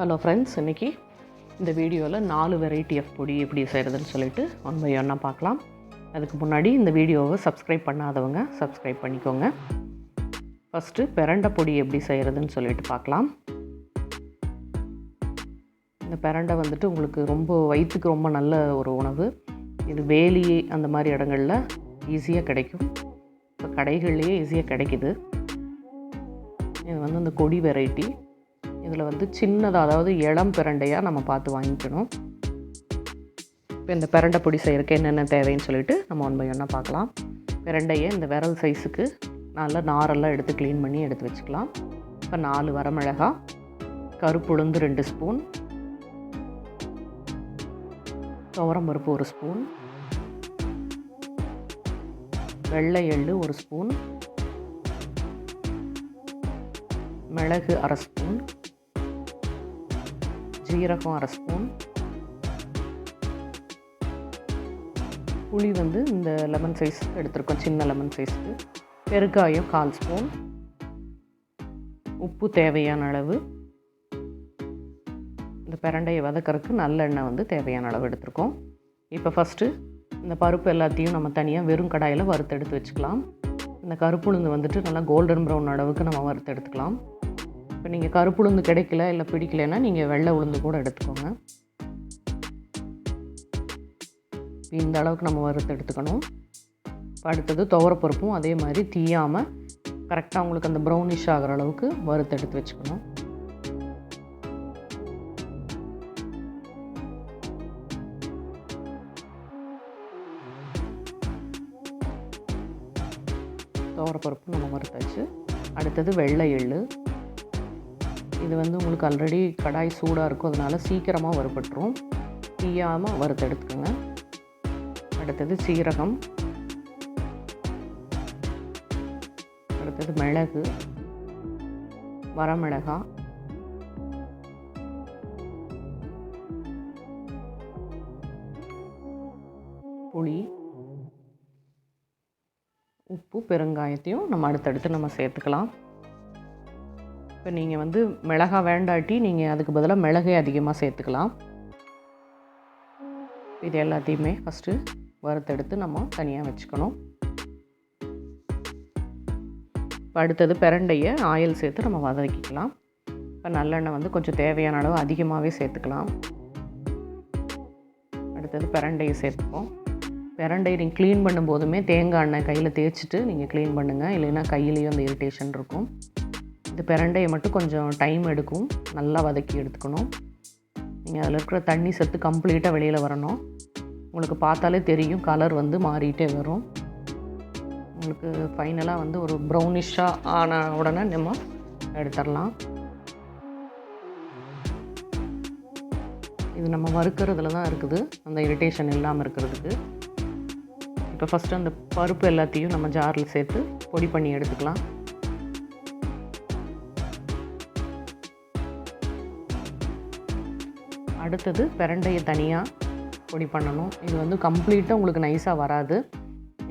Hello friends, இன்றைக்கி இந்த வீடியோவில் 4 வெரைட்டி ஆஃப் பொடி எப்படி செய்கிறதுன்னு சொல்லிட்டு ஒன் பை ஒன்னாக பார்க்கலாம். அதுக்கு முன்னாடி இந்த வீடியோவை சப்ஸ்கிரைப் பண்ணாதவங்க சப்ஸ்கிரைப் பண்ணிக்கோங்க. ஃபஸ்ட்டு பிரண்டை பொடி எப்படி செய்கிறதுன்னு சொல்லிட்டு பார்க்கலாம். இந்த பிரண்டை வந்துட்டு உங்களுக்கு வயிற்றுக்கு ரொம்ப நல்ல ஒரு உணவு. இது வேலி அந்த மாதிரி இடங்களில் ஈஸியாக கிடைக்கும். இப்போ கடைகள்லேயே ஈஸியாக கிடைக்கிது. இது இந்த கொடி வெரைட்டி. இதில் சின்னதாக, அதாவது இளம் பிரண்டையாக நம்ம பார்த்து வாங்கிக்கணும். இப்போ இந்த பிரண்டை பொடி செய்கிறதுக்கு என்னென்ன தேவைன்னு சொல்லிட்டு நம்ம ஒன் பை ஒன்னாக பார்க்கலாம். பிரண்டையை இந்த விரல் சைஸுக்கு நல்லா நாரெல்லாம் எடுத்து க்ளீன் பண்ணி எடுத்து வச்சுக்கலாம். இப்போ 4 வரமிளகாய், கருப்புளுந்து 2 ஸ்பூன், துவரம்பருப்பு 1 ஸ்பூன், வெள்ளை எள்ளு 1 ஸ்பூன், மிளகு 1/2 ஸ்பூன், ஜீரகம் 1/2 ஸ்பூன், புளி இந்த லெமன் சைஸ் எடுத்துருக்கோம், சின்ன லெமன் சைஸ்க்கு, பெருங்காயம் 1/4 ஸ்பூன், உப்பு தேவையான அளவு, இந்த பிரண்டையை வதக்கிறதுக்கு நல்லெண்ணெய் தேவையான அளவு எடுத்துருக்கோம். இப்போ ஃபஸ்ட்டு இந்த பருப்பு எல்லாத்தையும் நம்ம தனியாக வெறும் கடாயில் வறுத்து எடுத்து வச்சுக்கலாம். இந்த கருப்புளுந்து நல்லா கோல்டன் ப்ரௌன் அளவுக்கு நம்ம வறுத்து எடுத்துக்கலாம். இப்போ நீங்கள் கருப்புளுந்து கிடைக்கல இல்லை பிடிக்கலைன்னா நீங்கள் வெள்ளை உளுந்து கூட எடுத்துக்கோங்க. இந்த அளவுக்கு நம்ம வறுத்து எடுத்துக்கணும். அடுத்தது துவரப்பருப்பும் அதே மாதிரி தீயாமல் கரெக்டாக உங்களுக்கு அந்த ப்ரௌனிஷ் ஆகிற அளவுக்கு வறுத்து எடுத்து வச்சுக்கணும். துவரப்பருப்பு நம்ம வறுத்தாச்சு. அடுத்தது வெள்ளை எள்ளு. இது உங்களுக்கு ஆல்ரெடி கடாய் சூடாக இருக்கும், அதனால் சீக்கிரமாக வறுபட்டுரும். தீயாமல் வறுத்து எடுத்துக்கோங்க. அடுத்தது சீரகம், அடுத்தது மிளகு, வரமிளகாய், புளி, உப்பு, பெருங்காயத்தையும் நம்ம அடுத்தடுத்து நம்ம சேர்த்துக்கலாம். இப்போ நீங்கள் மிளகாய் வேண்டாட்டி நீங்கள் அதுக்கு பதிலாக மிளகை அதிகமாக சேர்த்துக்கலாம். இது எல்லாத்தையுமே ஃபஸ்ட்டு வறுத்தெடுத்து நம்ம தனியாக வச்சுக்கணும். இப்போ அடுத்தது பிரண்டையை ஆயில் சேர்த்து நம்ம வதக்கிக்கலாம். இப்போ நல்லெண்ணெய் கொஞ்சம் தேவையான அளவு அதிகமாகவே சேர்த்துக்கலாம். அடுத்தது பிரண்டையை சேர்த்துப்போம். பிரண்டை நீங்கள் க்ளீன் பண்ணும்போதுமே தேங்காய் எண்ணெய் கையில் தேய்ச்சிட்டு நீங்கள் க்ளீன் பண்ணுங்கள், இல்லைன்னா கையிலையும் அந்த இரிட்டேஷன் இருக்கும். இந்த பிரண்டையை மட்டும் கொஞ்சம் டைம் எடுக்கும், நல்லா வதக்கி எடுத்துக்கணும். நீங்கள் அதில் இருக்கிற தண்ணி சத்து கம்ப்ளீட்டாக வெளியில் வரணும். உங்களுக்கு பார்த்தாலே தெரியும், கலர் மாறிட்டே வரும். உங்களுக்கு ஃபைனலாக ஒரு ப்ரௌனிஷாக ஆன உடனே நம்ம எடுத்துடலாம். இது நம்ம வறுக்கிறதுல தான் இருக்குது, அந்த இரிட்டேஷன் இல்லாமல் இருக்கிறதுக்கு. இப்போ ஃபஸ்ட்டு அந்த பருப்பு எல்லாத்தையும் நம்ம ஜாரில் சேர்த்து பொடி பண்ணி எடுத்துக்கலாம். அடுத்தது பிரண்டையை தனியாக பொடி பண்ணணும். இது கம்ப்ளீட்டாக உங்களுக்கு நைஸாக வராது,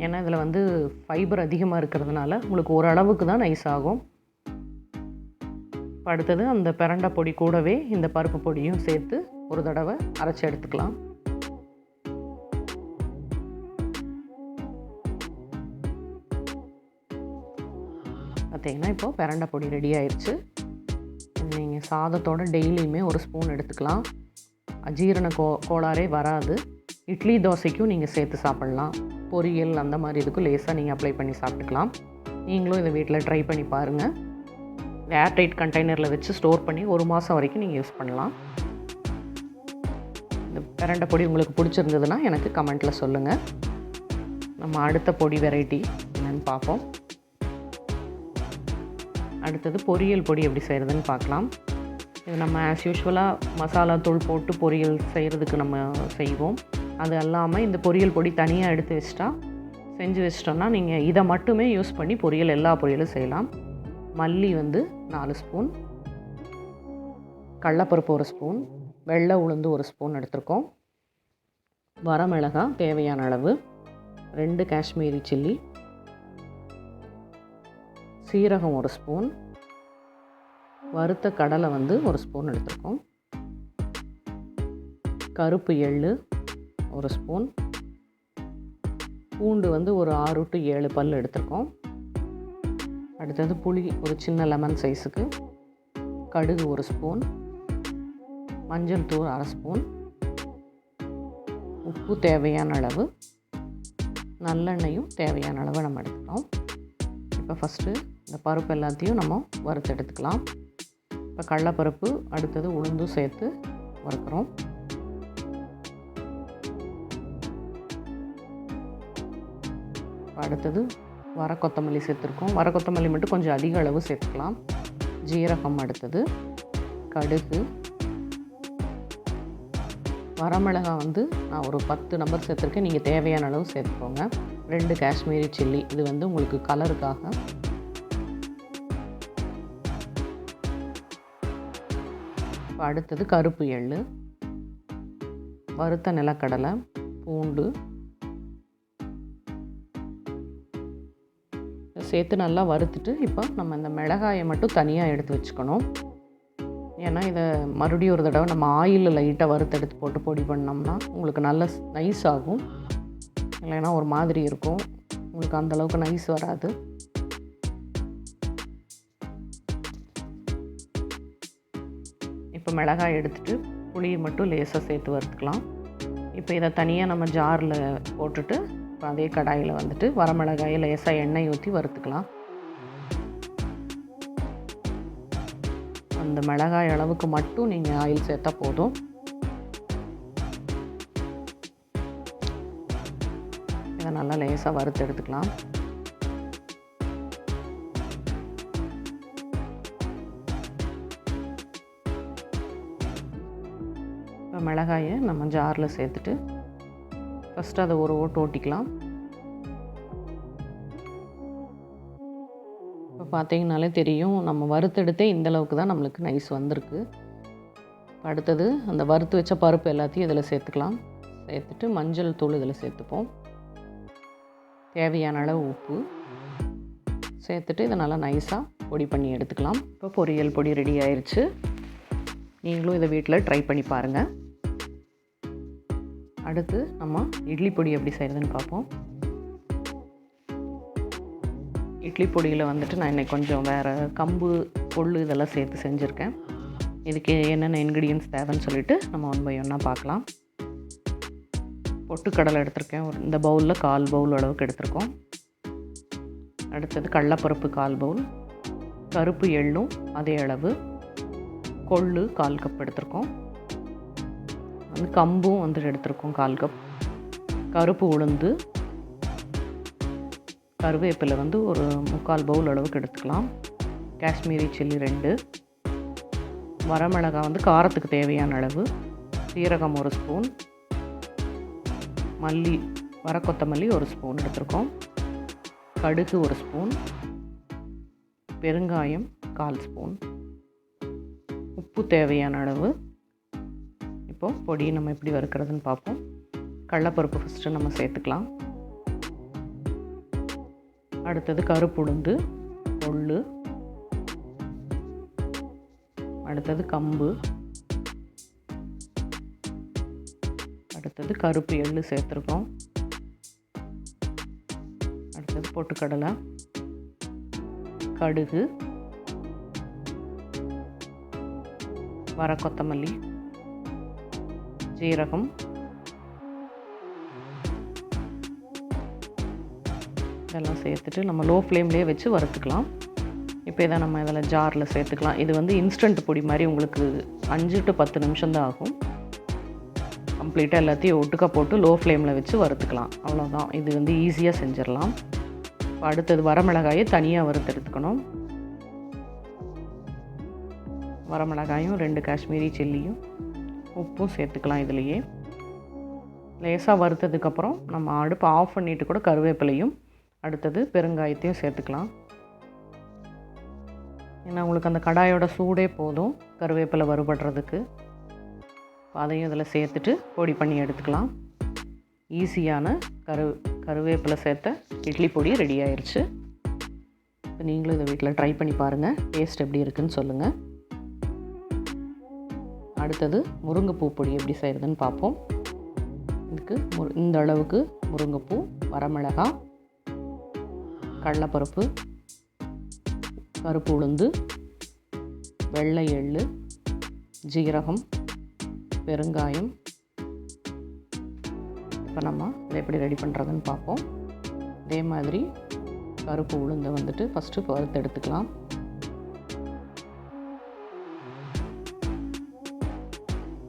ஏன்னா இதில் ஃபைபர் அதிகமாக இருக்கிறதுனால உங்களுக்கு ஓரளவுக்கு தான் நைஸ் ஆகும். இப்போ அடுத்தது அந்த பிரண்டை பொடி கூடவே இந்த பருப்பு பொடியும் சேர்த்து ஒரு தடவை அரைச்சி எடுத்துக்கலாம். பார்த்தீங்கன்னா இப்போது பிரண்டை பொடி ரெடி ஆயிடுச்சு. நீங்கள் சாதத்தோடு டெய்லியுமே 1 ஸ்பூன் எடுத்துக்கலாம். அஜீரண கோளாறே வராது. இட்லி தோசைக்கும் நீங்கள் சேர்த்து சாப்பிட்லாம். பொரியல் அந்த மாதிரி இதுக்கும் லேசாக நீங்கள் அப்ளை பண்ணி சாப்பிட்டுக்கலாம். நீங்களும் இதை வீட்டில் ட்ரை பண்ணி பாருங்கள். ஏர்டைட் கண்டெய்னரில் வச்சு ஸ்டோர் பண்ணி 1 மாதம் வரைக்கும் நீங்கள் யூஸ் பண்ணலாம். இந்த பிரண்டை பொடி உங்களுக்கு பிடிச்சிருந்ததுன்னா எனக்கு கமெண்ட்டில் சொல்லுங்கள். நம்ம அடுத்த பொடி வெரைட்டி என்னென்னு பார்ப்போம். அடுத்தது பொரியல் பொடி எப்படி செய்கிறதுன்னு பார்க்கலாம். இது நம்ம ஆஸ் யூஷுவலாக மசாலா தூள் போட்டு பொரியல் செய்கிறதுக்கு நம்ம செய்வோம். அது இல்லாமல் இந்த பொரியல் பொடி தனியாக எடுத்து செஞ்சு வச்சிட்டோன்னா நீங்கள் இதை மட்டுமே யூஸ் பண்ணி எல்லா பொரியலும் செய்யலாம். மல்லி 4 ஸ்பூன், கடலைப்பருப்பு 1 ஸ்பூன், வெள்ளை உளுந்து 1 ஸ்பூன் எடுத்துருக்கோம், வரமிளகாய் தேவையான அளவு, 2 காஷ்மீரி சில்லி, சீரகம் 1 ஸ்பூன், வறுத்த கடலை 1 ஸ்பூன் எடுத்துருக்கோம். கருப்பு எள்ளு 1 ஸ்பூன், பூண்டு வந்து ஒரு 6 to 7 பல் எடுத்திருக்கோம். அடுத்தது புளி ஒரு சின்ன லெமன் சைஸுக்கு, கடுகு 1 ஸ்பூன், மஞ்சள் தூள் 1/2 ஸ்பூன், உப்பு தேவையான அளவு, நல்லெண்ணெயும் தேவையான அளவு நம்ம எடுத்துக்கலாம். இப்போ ஃபஸ்ட்டு இந்த பருப்பு எல்லாத்தையும் நம்ம வறுத்து எடுத்துக்கலாம். இப்போ கடலைப்பருப்பு, அடுத்தது உளுந்தும் சேர்த்து வறுக்கிறோம். அடுத்தது வர கொத்தமல்லி சேர்த்துருக்கோம். வர கொத்தமல்லி மட்டும் கொஞ்சம் அதிக அளவு சேர்த்துக்கலாம். ஜீரகம், அடுத்தது கடுகு, வரமிளகாய் வந்து நான் ஒரு 10 நம்பர் சேர்த்துருக்கேன். நீங்கள் தேவையான அளவு சேர்த்துக்கோங்க. 2 காஷ்மீரி சில்லி, இது வந்து உங்களுக்கு கலருக்காக. இப்போ அடுத்தது கருப்பு எள்ளு, வறுத்த நிலக்கடலை, பூண்டு சேர்த்து நல்லா வறுத்துட்டு, இப்போ நம்ம இந்த மிளகாயை மட்டும் தனியாக எடுத்து வச்சுக்கணும். ஏன்னா இதை மறுபடியும் ஒரு தடவை நம்ம ஆயிலில் லைட்டாக வறுத்தெடுத்து போட்டு பொடி பண்ணோம்னா உங்களுக்கு நல்ல நைஸ் ஆகும். இல்லைன்னா ஒரு மாதிரி இருக்கும், உங்களுக்கு அந்தளவுக்கு நைஸ் வராது. இப்போ மிளகாய் எடுத்துகிட்டு புளியை மட்டும் லேசாக சேர்த்து வறுத்துக்கலாம். இப்போ இதை தனியாக நம்ம ஜாரில் போட்டுட்டு இப்போ அதே கடாயில் வந்துட்டு வரமிளகாயை லேசாக எண்ணெய் ஊற்றி வறுத்துக்கலாம். அந்த மிளகாய் அளவுக்கு மட்டும் நீங்கள் ஆயில் சேர்த்தா போதும். இதை நல்லா லேசாக வறுத்து எடுத்துக்கலாம். இப்போ மிளகாயை நம்ம ஜாரில் சேர்த்துட்டு ஃபஸ்ட்டு அதை ஒரு ஓட்டு ஓட்டிக்கலாம். இப்போ பார்த்தீங்கனாலே தெரியும், நம்ம வறுத்தெடுத்தே இந்தளவுக்கு தான் நம்மளுக்கு நைஸ் வந்திருக்கு. அடுத்தது அந்த வறுத்து வச்ச பருப்பு எல்லாத்தையும் இதில் சேர்த்துக்கலாம். சேர்த்துட்டு மஞ்சள் தூள் இதில் சேர்த்துப்போம். தேவையான அளவு உப்பு சேர்த்துட்டு இதை நல்லா நைஸாக பொடி பண்ணி எடுத்துக்கலாம். இப்போ பொரியல் பொடி ரெடி ஆயிடுச்சு. நீங்களும் இதை வீட்டில் ட்ரை பண்ணி பாருங்கள். அடுத்து நம்ம இட்லி பொடி எப்படி செய்கிறதுன்னு பார்ப்போம். இட்லி பொடியில் வந்துட்டு நான் இன்றைக்கி கொஞ்சம் வேறு கம்பு, கொள்ளு இதெல்லாம் சேர்த்து செஞ்சுருக்கேன். இதுக்கு என்னென்ன இன்க்ரீடியன்ட்ஸ் தேவைன்னு சொல்லிவிட்டு நம்ம 1 by 1 பார்க்கலாம். பொட்டுக்கடலை எடுத்திருக்கேன். இந்த பவுலில் 1/4 பவுல் அளவுக்கு எடுத்திருக்கோம். அடுத்தது கடலைப்பருப்பு 1/4 பவுல், கருப்பு எள்ளும் அதே அளவு, கொள்ளு 1/4 கப் எடுத்திருக்கோம். வந்து கம்பும் வந்துட்டு எடுத்திருக்கோம் 1/4 கப், கருப்பு உளுந்து, கருவேப்பிலை வந்து ஒரு 3/4 பவுல் அளவுக்கு எடுத்துக்கலாம். காஷ்மீரி சில்லி 2, வரமிளகாய் வந்து காரத்துக்கு தேவையான அளவு, சீரகம் 1 ஸ்பூன், மல்லி வர கொத்தமல்லி 1 ஸ்பூன் எடுத்திருக்கோம், கடுகு 1 ஸ்பூன், பெருங்காயம் 1/4 ஸ்பூன், உப்பு தேவையான அளவு. இப்போது பொடியை நம்ம எப்படி வறுக்கிறதுன்னு பார்ப்போம். கடலைப்பருப்பு ஃபஸ்ட்டு நம்ம சேர்த்துக்கலாம். அடுத்தது கருப்பு உளுந்து, கொள்ளு, அடுத்தது கம்பு, அடுத்தது கருப்பு எள்ளு சேர்த்துருக்கோம். அடுத்தது பொட்டுக்கடலை, கடுகு, வர கொத்தமல்லி, ஜீரகம், இதெல்லாம் சேர்த்துட்டு நம்ம லோ ஃப்ளேம்லேயே வச்சு வறுத்துக்கலாம். இப்போ இதை நம்ம இதில் ஜாரில் சேர்த்துக்கலாம். இது வந்து இன்ஸ்டன்ட் பொடி மாதிரி உங்களுக்கு 5 to 10 நிமிஷம் தான் ஆகும். கம்ப்ளீட்டாக எல்லாத்தையும் ஒட்டுக்க போட்டு லோ ஃப்ளேமில் வச்சு வறுத்துக்கலாம். அவ்வளோதான், இது வந்து ஈஸியாக செஞ்சிடலாம். இப்போ அடுத்தது வரமிளகாயை தனியாக வறுத்து எடுத்துக்கணும். வரமிளகாயும் 2 காஷ்மீரி சில்லியும் உப்பும் சேர்த்துக்கலாம். இதுலேயே லேசாக வறுத்ததுக்கப்புறம் நம்ம அடுப்பு ஆஃப் பண்ணிவிட்டு கூட கருவேப்பிலையும் அடுத்தது பெருங்காயத்தையும் சேர்த்துக்கலாம். ஏன்னா உங்களுக்கு அந்த கடாயோட சூடே போதும் கருவேப்பிலை வறுபடுறதுக்கு. அதையும் இதில் சேர்த்துட்டு பொடி பண்ணி எடுத்துக்கலாம். ஈஸியான கருவேப்பிலை சேர்த்த இட்லி பொடி ரெடி ஆயிடுச்சு. இப்போ நீங்களும் இதை வீட்டில் ட்ரை பண்ணி பாருங்கள். டேஸ்ட் எப்படி இருக்குதுன்னு சொல்லுங்கள். அடுத்தது முருங்கைப்பூ பொடி எப்படி செய்கிறதுன்னு பார்ப்போம். இதுக்கு இந்த அளவுக்கு முருங்கைப்பூ, வரமிளகாய், கடலைப்பருப்பு, கருப்பு உளுந்து, வெள்ளை எள்ளு, ஜீரகம், பெருங்காயம். இப்போ நம்ம இதை எப்படி ரெடி பண்ணுறதுன்னு பார்ப்போம். இதே மாதிரி கருப்பு உளுந்தை வந்துட்டு ஃபஸ்ட்டு வறுத்து எடுத்துக்கலாம்.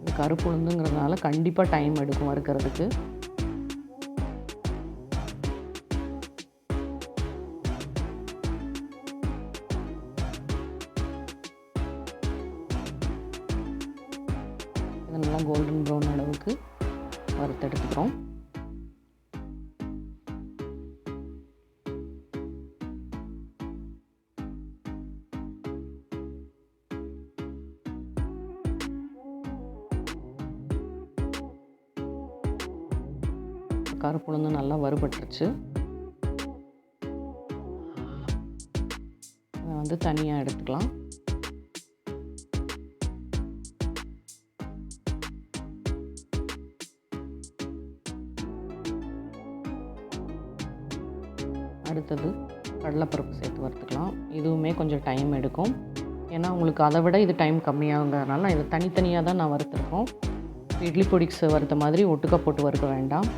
இது கருப்பு உளுந்துங்கிறதுனால கண்டிப்பாக டைம் எடுக்கும் வறுக்கிறதுக்கு. இதை நல்லா கோல்டன் ப்ரௌன் அளவுக்கு வறுத்து எடுத்துக்கிறோம். கருப்பு உளுந்து நல்லா வறுபட்டுருச்சு. அதை வந்து தனியாக எடுத்துக்கலாம். அடுத்தது கடலைப்பருப்பு சேர்த்து வறுத்துக்கலாம். இதுவுமே கொஞ்சம் டைம் எடுக்கும். ஏன்னா உங்களுக்கு அதை விட இது டைம் கம்மியாகுங்கிறதுனால நான் இதை தனித்தனியாக தான் நான் வறுத்துருக்கோம். இட்லி பொடிக்கு வறுத்த மாதிரி ஒட்டுக்கா போட்டு வறுக்க வேண்டாம்.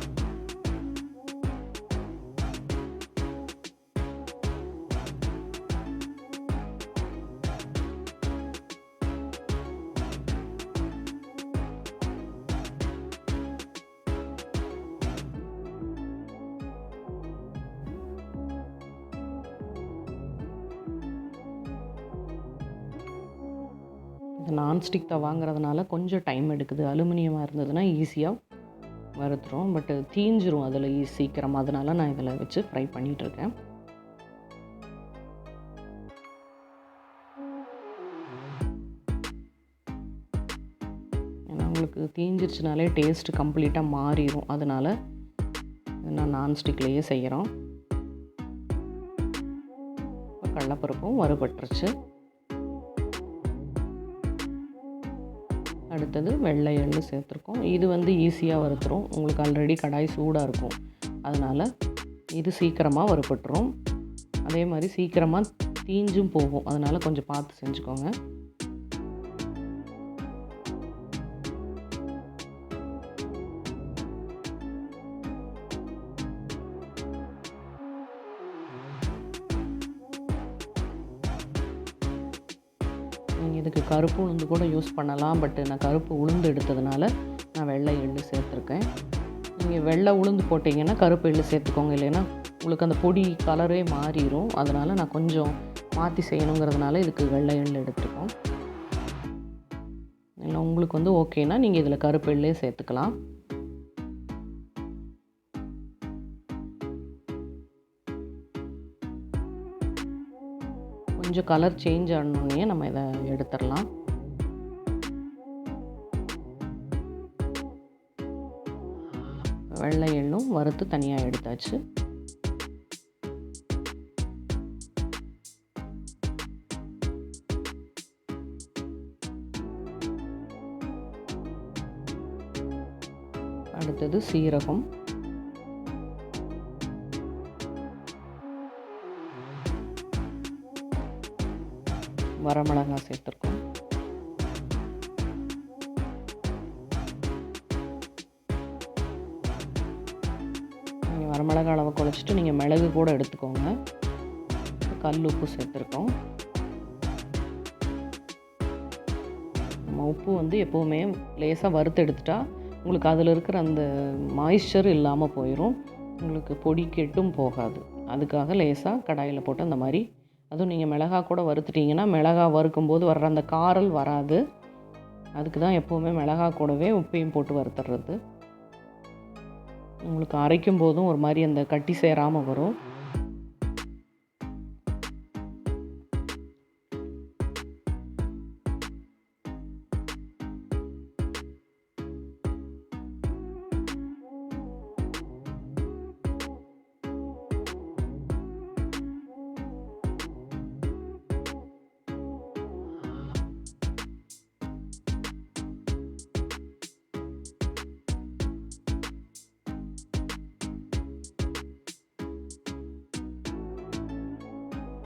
இது நான்ஸ்டிக் தவாங்கிறதுனால கொஞ்சம் டைம் எடுக்குது. அலுமினியமாக இருந்ததுன்னா ஈஸியாக வறுத்துரும். பட் தீஞ்சிரும் அதில் சீக்கிரம். அதனால நான் இதில் வச்சு ஃப்ரை பண்ணிகிட்ருக்கேன். ஏன்னா உங்களுக்கு தீஞ்சிருச்சுனாலே டேஸ்ட்டு கம்ப்ளீட்டாக மாறிடும். அதனால் நான் நான்ஸ்டிக்லேயே செய்கிறோம். கடலைப்பருப்பும் வறுபட்டுருச்சு. அடுத்தது வெள்ளை எள்ளு சேர்த்துருக்கோம். இது வந்து ஈஸியாக வறுத்துரும். உங்களுக்கு ஆல்ரெடி கடாய் சூடாக இருக்கும். அதனால் இது சீக்கிரமாக வறுபட்டுரும். அதே மாதிரி சீக்கிரமாக தீஞ்சும் போகும். அதனால் கொஞ்சம் பார்த்து செஞ்சுக்கோங்க. நீங்கள் இதுக்கு கருப்பு உளுந்து கூட யூஸ் பண்ணலாம். பட் நான் கருப்பு உளுந்து எடுத்ததுனால நான் வெள்ளை எள்ளு சேர்த்துருக்கேன். நீங்கள் வெள்ளை உளுந்து போட்டிங்கன்னா கருப்பு எள்ளு சேர்த்துக்கோங்க. இல்லைன்னா உங்களுக்கு அந்த பொடி கலரே மாறிடும். அதனால் நான் கொஞ்சம் மாற்றி செய்யணுங்கிறதுனால இதுக்கு வெள்ளை எள்ளு எடுத்துருக்கோம். இல்லை உங்களுக்கு வந்து ஓகேனா நீங்கள் இதில் கருப்பு எள்ளே சேர்த்துக்கலாம். கொஞ்சம் கலர் சேஞ்ச் ஆனோடனே நம்ம இதை எடுத்துடலாம். வெள்ளை எள்ளும் வறுத்து தனியாக எடுத்தாச்சு. அடுத்தது சீரகம், வரமிளகாய் சேர்த்துருக்கோம். நீங்கள் வரமிளகாய் அளவை குறைச்சிட்டு நீங்கள் மிளகு கூட எடுத்துக்கோங்க. கல் உப்பு சேர்த்துருக்கோம். நம்ம உப்பு வந்து எப்போவுமே லேசாக வறுத்து எடுத்துட்டா உங்களுக்கு அதில் இருக்கிற அந்த மாய்ஸ்சர் இல்லாமல் போயிடும். உங்களுக்கு பொடி கெட்டும் போகாது. அதுக்காக லேசாக கடாயில் போட்டு அந்த மாதிரி, அதுவும் நீங்கள் மிளகாய் கூட வறுத்துட்டிங்கன்னா மிளகாய் வறுக்கும்போது வர்ற அந்த காரல் வராது. அதுக்கு தான் எப்போவுமே மிளகாய் கூடவே உப்பையும் போட்டு வறுத்துறது. உங்களுக்கு அரைக்கும் போதும் ஒரு மாதிரி அந்த கட்டி சேராமல் வரும்.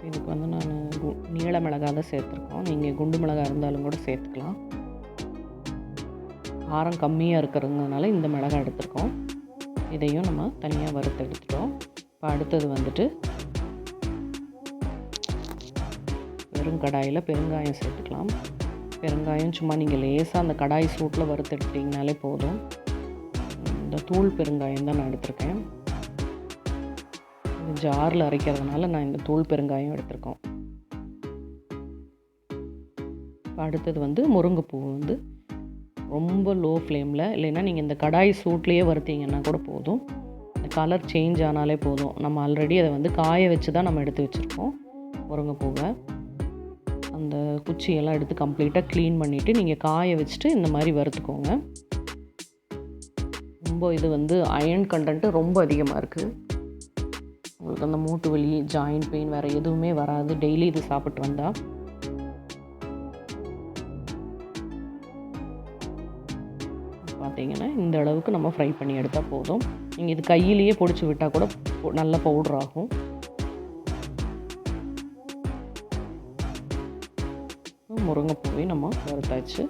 இதுக்கு வந்து நான் நீள மிளகாய் தான் சேர்த்துருக்கோம். நீங்கள் குண்டு மிளகாய் இருந்தாலும் கூட சேர்த்துக்கலாம். காரம் கம்மியாக இருக்கிறதுனால இந்த மிளகாய் எடுத்துருக்கோம். இதையும் நம்ம தனியாக வறுத்து எடுத்துட்டோம். இப்போ அடுத்தது வந்துட்டு வெறும் கடாயில் பெருங்காயம் சேர்த்துக்கலாம். பெருங்காயம் சும்மா நீங்கள் லேசாக அந்த கடாய் சூட்டில் வறுத்து எடுத்திங்கனாலே போதும். இந்த தூள் பெருங்காயம் தான் நான் எடுத்திருக்கேன். இது ஜாரில் அரைக்கிறதுனால நான் இந்த தூள் பெருங்காயம் எடுத்திருக்கோம். இப்போ அடுத்தது வந்து முருங்கைப்பூ வந்து ரொம்ப லோ ஃப்ளேமில், இல்லைன்னா நீங்கள் இந்த கடாய் சூட்லேயே வறுத்தீங்கன்னா கூட போதும். இந்த கலர் சேஞ்ச் ஆனாலே போதும். நம்ம ஆல்ரெடி அதை வந்து காய வச்சு தான் நம்ம எடுத்து வச்சுருக்கோம் முருங்கைப்பூவை. அந்த குச்சியெல்லாம் எடுத்து கம்ப்ளீட்டாக க்ளீன் பண்ணிவிட்டு நீங்கள் காய வச்சுட்டு இந்த மாதிரி வறுத்துக்கோங்க. ரொம்ப இது வந்து அயர்ன் கண்டென்ட்டு ரொம்ப அதிகமாக இருக்குது. உங்களுக்கு அந்த மூட்டு வலி, ஜாயிண்ட் பெயின் வேறு எதுவுமே வராது டெய்லி இது சாப்பிட்டு வந்தால். பார்த்தீங்கன்னா இந்த அளவுக்கு நம்ம ஃப்ரை பண்ணி எடுத்தால் போதும். நீங்கள் இது கையிலேயே பொடிச்சு விட்டால் கூட நல்ல பவுடர் ஆகும். முருங்கைப்பூவையும் நம்ம வறுத்தாச்சு.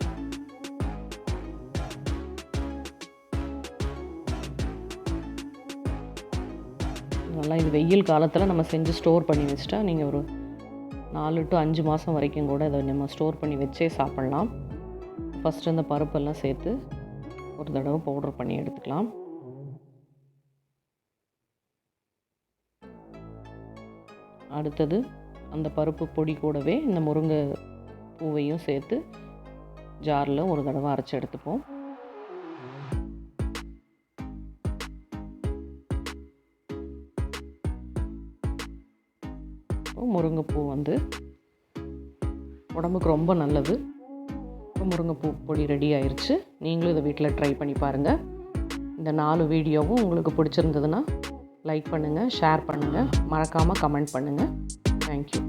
நல்லா இது வெயில் காலத்தில் நம்ம செஞ்சு ஸ்டோர் பண்ணி வச்சுட்டா நீங்கள் ஒரு 4 to 5 மாதம் வரைக்கும் கூட இதை நம்ம ஸ்டோர் பண்ணி வச்சே சாப்பிட்லாம். ஃபஸ்ட்டு இந்த பருப்பெல்லாம் சேர்த்து ஒரு தடவை பவுடர் பண்ணி எடுத்துக்கலாம். அடுத்தது அந்த பருப்பு பொடி கூடவே இந்த முருங்கை பூவையும் சேர்த்து ஜாரில் ஒரு தடவை அரைச்சி எடுத்துப்போம். முருங்கைப்பூ வந்து உடம்புக்கு ரொம்ப நல்லது. இப்போ முருங்கைப்பூ பொடி ரெடி ஆயிடுச்சு. நீங்களும் இதை வீட்டில் ட்ரை பண்ணி பாருங்கள். இந்த 4 வீடியோவும் உங்களுக்கு பிடிச்சிருந்ததுன்னா லைக் பண்ணுங்கள், ஷேர் பண்ணுங்கள், மறக்காமல் கமெண்ட் பண்ணுங்கள். தேங்க்யூ.